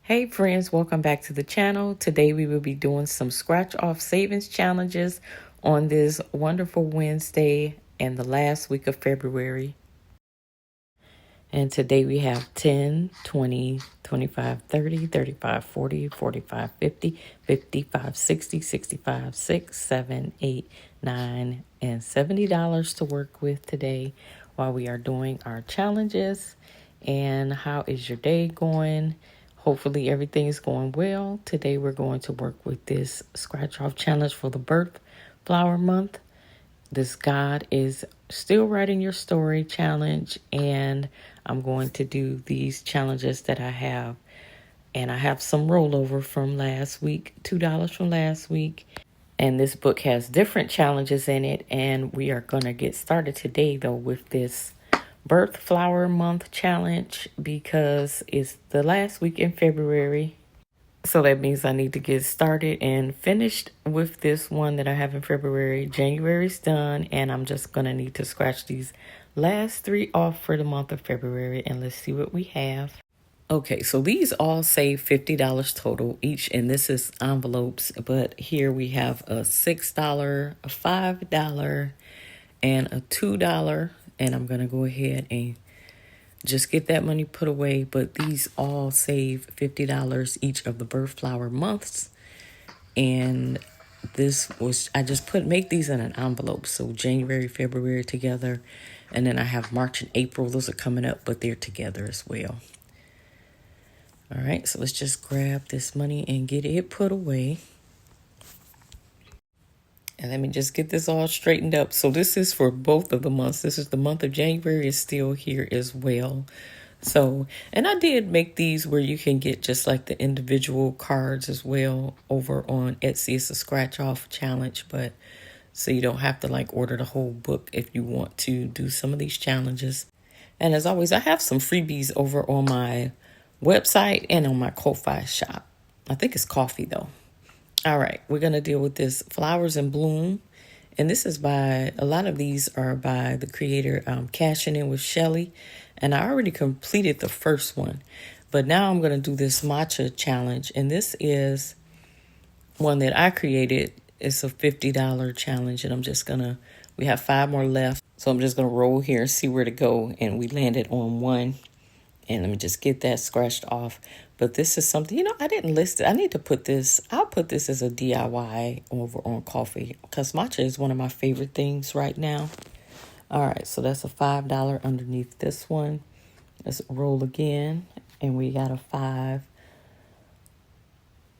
Hey friends, welcome back to the channel. Today we will be doing some scratch off savings challenges on this wonderful Wednesday and the last week of February. And today we have 10, 20, 25, 30, 35, 40, 45, 50, 55, 60, 65, 6, 7, 8, 9, and $70 to work with today while we are doing our challenges. And how is your day going? Hopefully everything is going well. Today we're going to work with this scratch off challenge for the birth flower month. This God is still writing your story challenge, and I'm going to do these challenges that I have. And I have some rollover from last week, $2 from last week. And this book has different challenges in it, and we are going to get started today though with this birth flower month challenge because it's the last week in February. So that means I need to get started and finished with this one that I have in February. January's done, and I'm just going to need to scratch these last three off for the month of February, and let's see what we have. Okay, so these all save $50 total each, and this is envelopes, but here we have a $6, a $5, and a $2, and I'm going to go ahead and just get that money put away, but these all save $50 each of the birth flower months. And this was, I just make these in an envelope. So January, February together. And then I have March and April. Those are coming up, but they're together as well. All right, so let's just grab this money and get it put away. And let me just get this all straightened up. So this is for both of the months. This is the month of January is still here as well. So, and I did make these where you can get just like the individual cards as well over on Etsy. It's a scratch off challenge, but so you don't have to like order the whole book if you want to do some of these challenges. And as always, I have some freebies over on my website and on my Ko-Fi shop. I think it's coffee though. All right, we're going to deal with this Flowers in Bloom. And this is by, a lot of these are by the creator Cashing In with Shelly. And I already completed the first one. But now I'm going to do this matcha challenge. And this is one that I created. It's a $50 challenge. And I'm just going to, we have 5 more left. So I'm just going to roll here and see where to go. And we landed on 1. And let me just get that scratched off. But this is something, I didn't list it. I need to put this, I'll put this as a DIY over on coffee because matcha is one of my favorite things right now. All right, so that's a $5 underneath this one. Let's roll again. And we got a 5.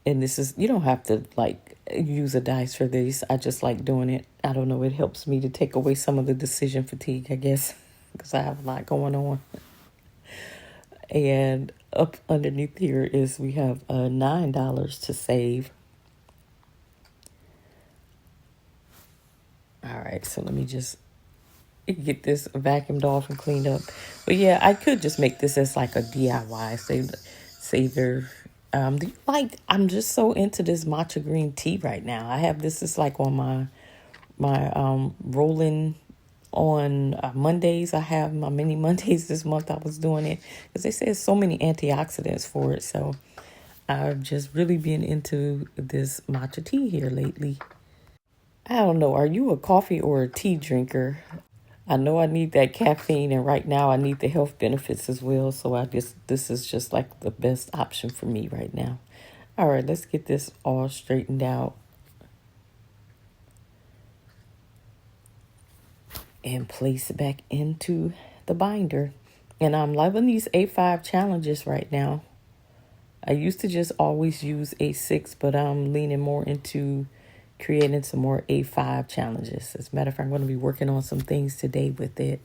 And this is, you don't have to like use a dice for this. I just like doing it. I don't know, it helps me to take away some of the decision fatigue, I guess, because I have a lot going on. And up underneath here is we have $9 to save. All right, so let me just get this vacuumed off and cleaned up. But yeah, I could just make this as like a DIY saver. I'm just so into this matcha green tea right now. I have this is like on my rolling on Mondays. I have my mini Mondays this month. I was doing it because they say there's so many antioxidants for it. So I've just really been into this matcha tea here lately. I don't know. Are you a coffee or a tea drinker? I know I need that caffeine, and right now I need the health benefits as well. So this is just like the best option for me right now. All right, let's get this all straightened out. And place it back into the binder. And I'm loving these A5 challenges right now. I used to just always use A6, but I'm leaning more into creating some more A5 challenges. As a matter of fact, I'm going to be working on some things today with it.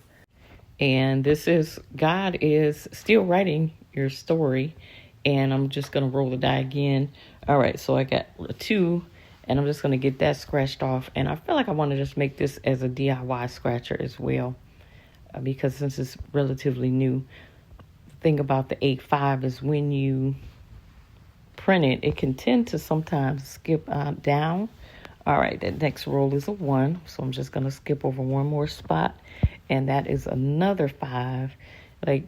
And this is, God is still writing your story. And I'm just going to roll the die again. All right, so I got a 2. And I'm just going to get that scratched off. And I feel like I want to just make this as a DIY scratcher as well. Because since it's relatively new. The thing about the A5 is when you print it, it can tend to sometimes skip down. All right, that next roll is a 1. So I'm just going to skip over one more spot. And that is another 5. Like,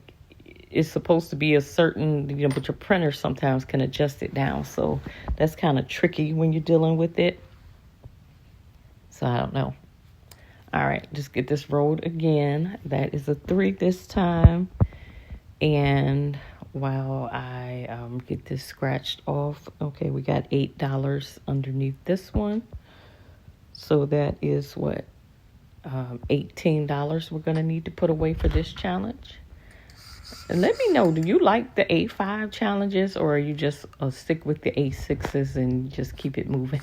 it's supposed to be a certain, but your printer sometimes can adjust it down. So that's kind of tricky when you're dealing with it. So I don't know. All right, just get this rolled again. That is a 3 this time. And while I get this scratched off, okay, we got $8 underneath this one. So that is what, $18 we're going to need to put away for this challenge. And let me know, do you like the A5 challenges, or are you just stick with the A6s and just keep it moving?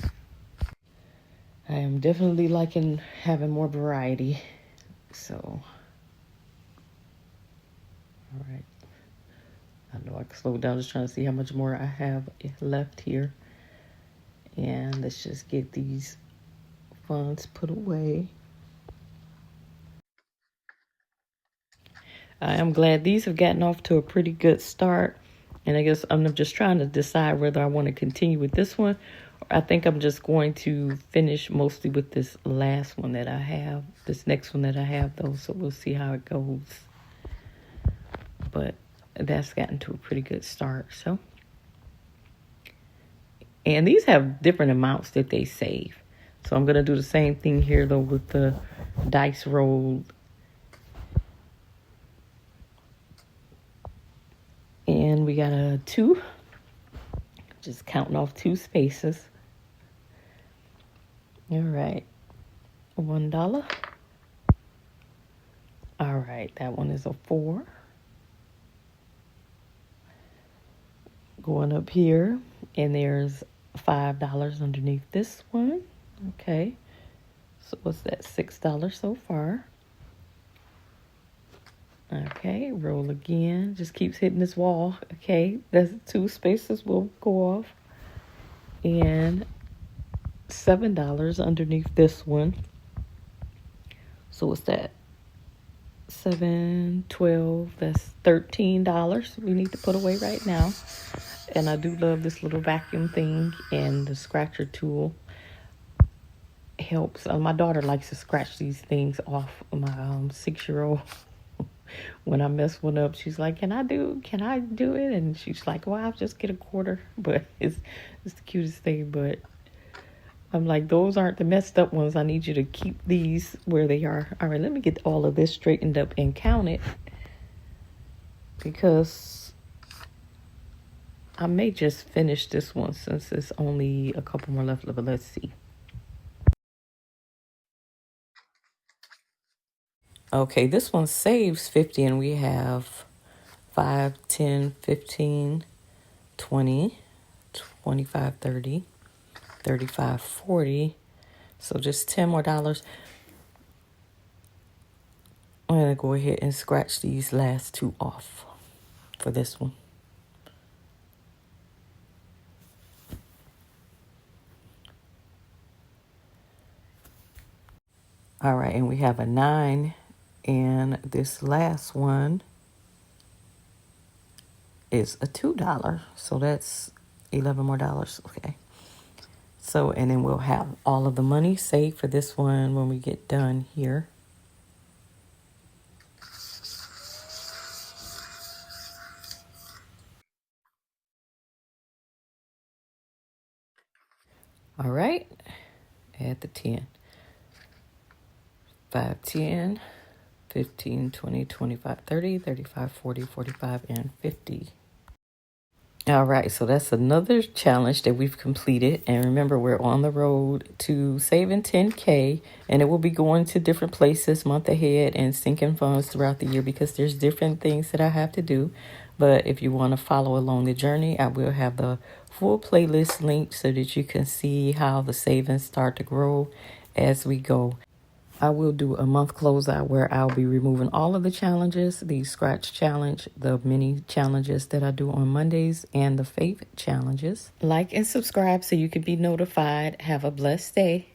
I am definitely liking having more variety. So, all right. I know I can slow it down, just trying to see how much more I have left here. And let's just get these funds put away. I am glad these have gotten off to a pretty good start. And I guess I'm just trying to decide whether I want to continue with this one. Or I think I'm just going to finish mostly with this last one that I have. This next one that I have, though. So we'll see how it goes. But that's gotten to a pretty good start. So, and these have different amounts that they save. So I'm going to do the same thing here, though, with the dice roll. And we got a 2. Just counting off 2 spaces. All right. $1. All right. That one is a 4. Going up here. And there's $5 underneath this one. Okay. So what's that? $6 so far. Okay, roll again. Just keeps hitting this wall. Okay, that's 2 spaces will go off. And $7 underneath this one. So what's that? 7, 12, that's $13 we need to put away right now. And I do love this little vacuum thing, and the scratcher tool helps. My daughter likes to scratch these things off. My 6-year-old. When I mess one up, she's like, can I do it? And she's like, well, I'll just get a quarter. But it's the cutest thing. But I'm like, those aren't the messed up ones. I need you to keep these where they are. All right, let me get all of this straightened up and count it, because I may just finish this one since there's only a couple more left. But let's see. Okay, this one saves 50, and we have 5, 10, 15, 20, 25, 30, 35, 40. So just $10 more. I'm going to go ahead and scratch these last 2 off for this one. All right, and we have a 9, and this last one is a $2. So that's $11 more. Okay. So, and then we'll have all of the money saved for this one when we get done here. All right. Add the 10. 5, 10, 15, 20, 25, 30, 35, 40, 45, and 50. All right, so that's another challenge that we've completed. And remember, we're on the road to saving 10K, and it will be going to different places month ahead and sinking funds throughout the year, because there's different things that I have to do. But if you want to follow along the journey, I will have the full playlist link so that you can see how the savings start to grow as we go. I will do a month closeout where I'll be removing all of the challenges, the scratch challenge, the mini challenges that I do on Mondays, and the faith challenges. Like and subscribe so you can be notified. Have a blessed day.